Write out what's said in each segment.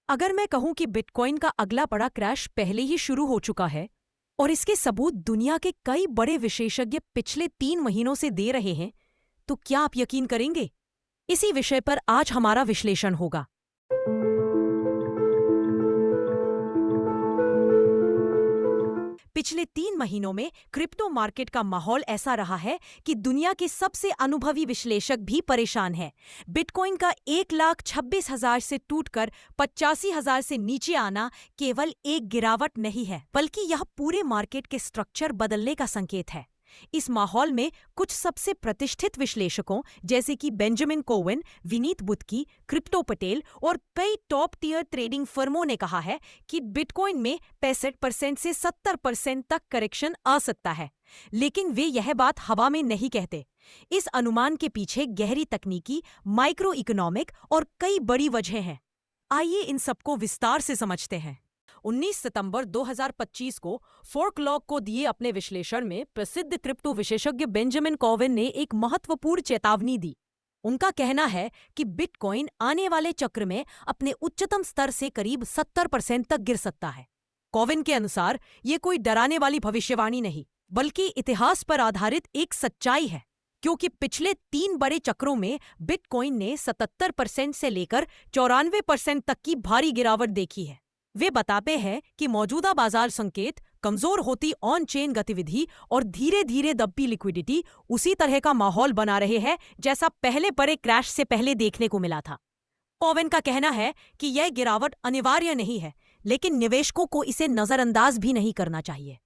अगर मैं कहूं कि बिटकॉइन का अगला बड़ा क्रैश पहले ही शुरू हो चुका है और इसके सबूत दुनिया के कई बड़े विशेषज्ञ पिछले 3 महीनों से दे रहे हैं, तो क्या आप यकीन करेंगे? इसी विषय पर आज हमारा विश्लेषण होगा। पिछले 3 महीनों में क्रिप्टो मार्केट का माहौल ऐसा रहा है कि दुनिया के सबसे अनुभवी विश्लेषक भी परेशान हैं। बिटकॉइन का 1,26,000 से टूटकर 85,000 से नीचे आना केवल एक गिरावट नहीं है, बल्कि यह पूरे मार्केट के स्ट्रक्चर बदलने का संकेत है। इस माहौल में कुछ सबसे प्रतिष्ठित विश्लेषकों जैसे कि बेंजामिन कोवेन, विनीत बुत्की, क्रिप्टो पटेल और कई टॉप टियर ट्रेडिंग फर्मों ने कहा है कि बिटकॉइन में 65% से 70% तक करेक्शन आ सकता है। लेकिन वे यह बात हवा में नहीं कहते। इस अनुमान के पीछे गहरी तकनीकी, माइक्रो इकोनॉमिक और कई बड़ी वजहें हैं। आइए इन सबको विस्तार से समझते हैं। 19 सितंबर 2025 को फोरक्लॉक को दिए अपने विश्लेषण में प्रसिद्ध क्रिप्टो विशेषज्ञ बेंजामिन कोवेन ने एक महत्वपूर्ण चेतावनी दी। उनका कहना है कि बिटकॉइन आने वाले चक्र में अपने उच्चतम स्तर से करीब 70% तक गिर सकता है। कोवेन के अनुसार ये कोई डराने वाली भविष्यवाणी नहीं, बल्कि इतिहास पर आधारित एक सच्चाई है, क्योंकि पिछले 3 बड़े चक्रों में बिटकॉइन ने 77% से लेकर 94% तक की भारी गिरावट देखी है। वे बताते हैं कि मौजूदा बाजार संकेत, कमजोर होती ऑन चेन गतिविधि और धीरे धीरे दबती लिक्विडिटी उसी तरह का माहौल बना रहे हैं जैसा पहले बड़े क्रैश से पहले देखने को मिला था। कोवेन का कहना है कि यह गिरावट अनिवार्य नहीं है, लेकिन निवेशकों को इसे नजरअंदाज भी नहीं करना चाहिए।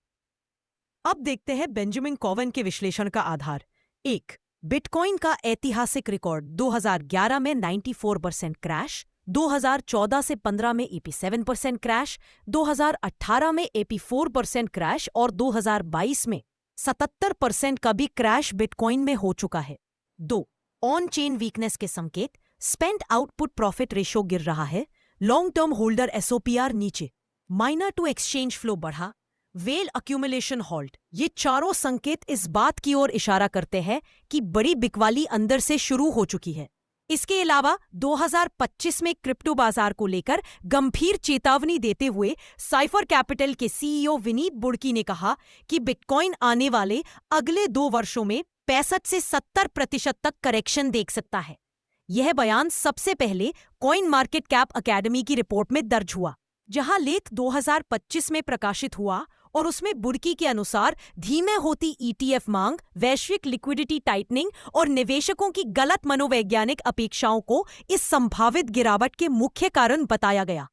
अब देखते हैं बेंजामिन कोवेन के विश्लेषण का आधार। 1. बिटकॉइन का ऐतिहासिक रिकॉर्ड 2011 में 94% क्रैश, 2014 से 15 में 87% क्रैश, 2018 में 84% क्रैश और 2022 में 77% का भी क्रैश बिटकॉइन में हो चुका है। 2. ऑन चेन वीकनेस के संकेत, स्पेंट आउटपुट प्रॉफिट रेशो गिर रहा है, लॉन्ग टर्म होल्डर एसओपीआर नीचे, माइनर टू एक्सचेंज फ्लो बढ़ा, वेल अक्यूमुलेशन हॉल्ट। ये चारों संकेत इस बात की ओर इशारा करते हैं कि बड़ी बिकवाली अंदर से शुरू हो चुकी है। इसके अलावा 2025 में क्रिप्टो बाजार को लेकर गंभीर चेतावनी देते हुए साइफर कैपिटल के सीईओ विनीत बुर्की ने कहा कि बिटकॉइन आने वाले अगले 2 वर्षों में 65 से 70% तक करेक्शन देख सकता है। यह बयान सबसे पहले कॉइन मार्केट कैप अकेडमी की रिपोर्ट में दर्ज हुआ, जहां लेख 2025 में प्रकाशित हुआ और उसमें बुर्की के अनुसार धीमे होती ईटीएफ मांग, वैश्विक लिक्विडिटी टाइटनिंग और निवेशकों की गलत मनोवैज्ञानिक अपेक्षाओं को इस संभावित गिरावट के मुख्य कारण बताया गया।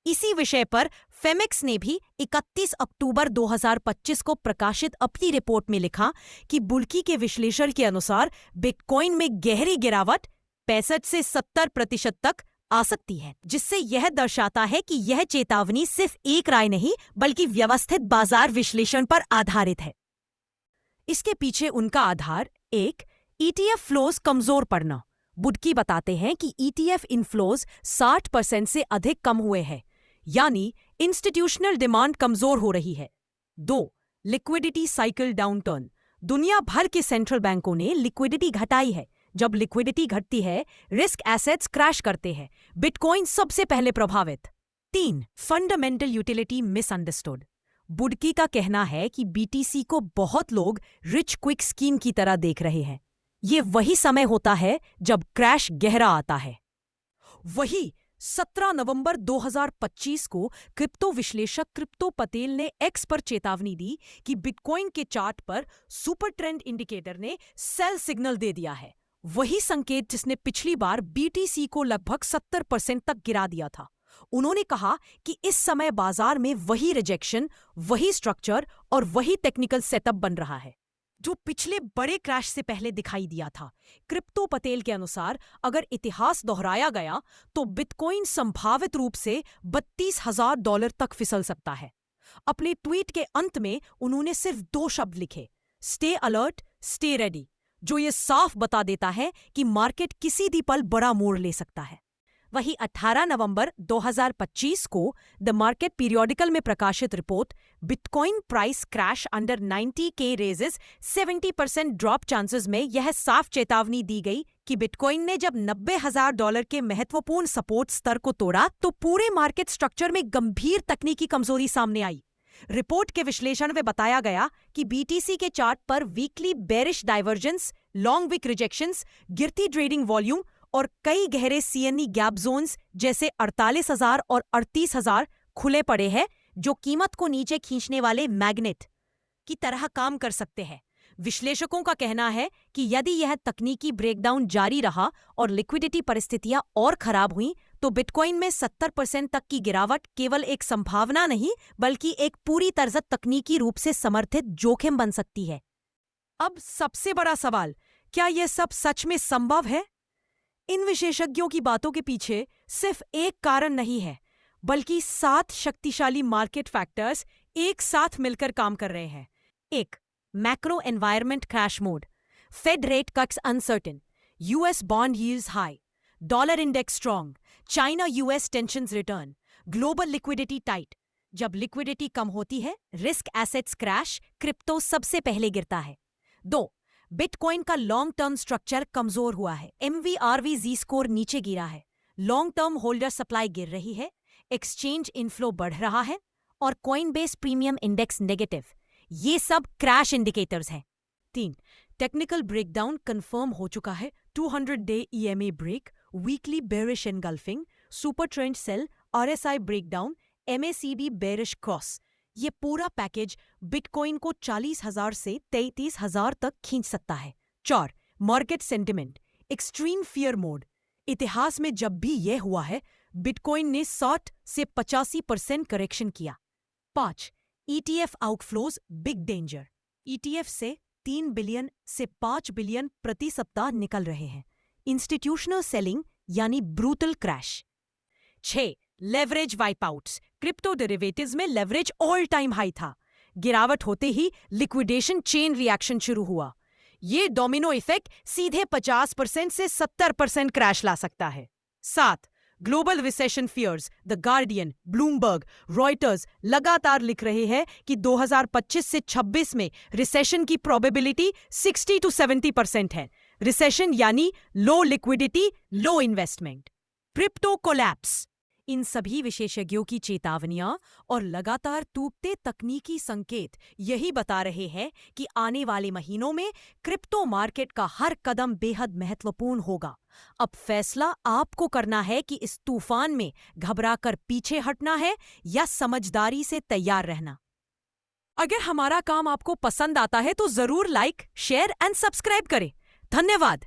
इसी विषय पर फेमेक्स ने भी 31 अक्टूबर 2025 को प्रकाशित अपनी रिपोर्ट में लिखा कि बुर्की के विश्लेषण के अनुसार बिटकॉइन में गहरी गिरावट 65 से 70% तक आ सकती है, जिससे यह दर्शाता है कि यह चेतावनी सिर्फ एक राय नहीं बल्कि व्यवस्थित बाजार विश्लेषण पर आधारित है। इसके पीछे उनका आधार 1. ईटीएफ फ्लोज कमजोर पड़ना। बुर्की बताते हैं कि ईटीएफ इनफ्लोज 60% से अधिक कम हुए हैं, यानी इंस्टीट्यूशनल डिमांड कमजोर हो रही है। 2. Liquidity cycle downturn. दुनिया भर के सेंट्रल बैंकों ने लिक्विडिटी घटाई है। जब लिक्विडिटी घटती है, रिस्क एसेट्स क्रैश करते हैं, बिटकॉइन सबसे पहले प्रभावित। 3. Fundamental utility misunderstood. बुर्की का कहना है कि बीटीसी को बहुत लोग रिच क्विक स्कीम की तरह देख रहे हैं। ये वही समय होता है जब क्रैश गहरा आता है। वही 17 नवंबर 2025 को क्रिप्टो विश्लेषक क्रिप्टो पटेल ने एक्स पर चेतावनी दी कि बिटकॉइन के चार्ट पर सुपर ट्रेंड इंडिकेटर ने सेल सिग्नल दे दिया है। वही संकेत जिसने पिछली बार बीटीसी को लगभग 70% तक गिरा दिया था। उन्होंने कहा कि इस समय बाजार में वही रिजेक्शन, वही स्ट्रक्चर और वही टेक्निकल सेटअप बन रहा है जो पिछले बड़े क्रैश से पहले दिखाई दिया था। क्रिप्टो पटेल के अनुसार अगर इतिहास दोहराया गया तो बिटकॉइन संभावित रूप से $32,000 तक फिसल सकता है। अपने ट्वीट के अंत में उन्होंने सिर्फ 2 शब्द लिखे, स्टे अलर्ट, स्टे रेडी, जो ये साफ बता देता है कि मार्केट किसी भी पल बड़ा मोड़ ले सकता है। वहीं 18 नवंबर 2025 को द मार्केट पीरियोडिकल में प्रकाशित report bitcoin price crash under 90K raises 70% drop chances में यह साफ चेतावनी दी गई कि बिटकॉइन ने जब $90,000 के महत्वपूर्ण सपोर्ट स्तर को तोड़ा तो पूरे मार्केट स्ट्रक्चर में गंभीर तकनीकी कमजोरी सामने आई। रिपोर्ट के विश्लेषण में बताया गया कि बीटीसी के चार्ट पर weekly bearish divergence, long wick rejections, गिरती ट्रेडिंग वॉल्यूम और कई गहरे सीएनई गैप जोन्स जैसे 48,000 और 38,000 खुले पड़े हैं, जो कीमत को नीचे खींचने वाले मैग्नेट की तरह काम कर सकते हैं। विश्लेषकों का कहना है कि यदि यह तकनीकी ब्रेकडाउन जारी रहा और लिक्विडिटी परिस्थितियां और खराब हुईं, तो बिटकॉइन में 70% तक की गिरावट केवल एक संभावना नहीं, बल्कि एक पूरी तरह तकनीकी रूप से समर्थित जोखिम बन सकती है। अब सबसे बड़ा सवाल, क्या यह सब सच में संभव है? इन विशेषज्ञों की बातों के पीछे सिर्फ एक कारण नहीं है, बल्कि 7 शक्तिशाली मार्केट फैक्टर्स एक साथ मिलकर काम कर रहे हैं। 1. Macro environment crash mode, Fed rate cuts uncertain, US bond yields high, dollar index strong, China US tensions return, global liquidity tight. जब लिक्विडिटी कम होती है, रिस्क एसेट्स क्रैश, क्रिप्टो सबसे पहले गिरता है। 2. बिटकॉइन का लॉन्ग टर्म स्ट्रक्चर कमजोर हुआ है। MVRV जी स्कोर नीचे गिरा है, लॉन्ग टर्म होल्डर सप्लाई गिर रही है, एक्सचेंज इनफ्लो बढ़ रहा है और कॉइनबेस प्रीमियम इंडेक्स नेगेटिव। ये सब क्रैश इंडिकेटर्स हैं। 3. टेक्निकल ब्रेकडाउन कंफर्म हो चुका है। 200-day EMA break, weekly bearish engulfing, super trend sell, RSI breakdown, MACD bearish cross. ये पूरा पैकेज बिटकॉइन को 40,000 से 33,000 तक खींच सकता है। 4. Market sentiment, extreme fear mode. इतिहास में जब भी यह हुआ है, बिटकॉइन ने 60 से 85% करेक्शन किया। 5. ETF outflows, big danger. ETF से 3 बिलियन से 5 बिलियन प्रति सप्ताह निकल रहे हैं। इंस्टीट्यूशनल सेलिंग यानी brutal crash. 6. Leverage wipeouts, crypto derivatives में लेवरेज ऑल टाइम हाई था। गिरावट होते ही लिक्विडेशन चेन रिएक्शन शुरू हुआ। ये डोमिनो इफेक्ट सीधे 50% से 70% क्रैश ला सकता है। 7. Global recession fears, the Guardian, Bloomberg, Reuters लगातार लिख रहे हैं कि 2025 से 26 में रिसेशन की प्रोबेबिलिटी 60 to 70% है। रिसेशन यानी लो लिक्विडिटी, लो इन्वेस्टमेंट, क्रिप्टो कोलैप्स। इन सभी विशेषज्ञों की चेतावनियां और लगातार टूटते तकनीकी संकेत यही बता रहे हैं कि आने वाले महीनों में क्रिप्टो मार्केट का हर कदम बेहद महत्वपूर्ण होगा। अब फैसला आपको करना है कि इस तूफान में घबराकर पीछे हटना है या समझदारी से तैयार रहना। अगर हमारा काम आपको पसंद आता है तो जरूर लाइक, शेयर एंड सब्सक्राइब करें। धन्यवाद।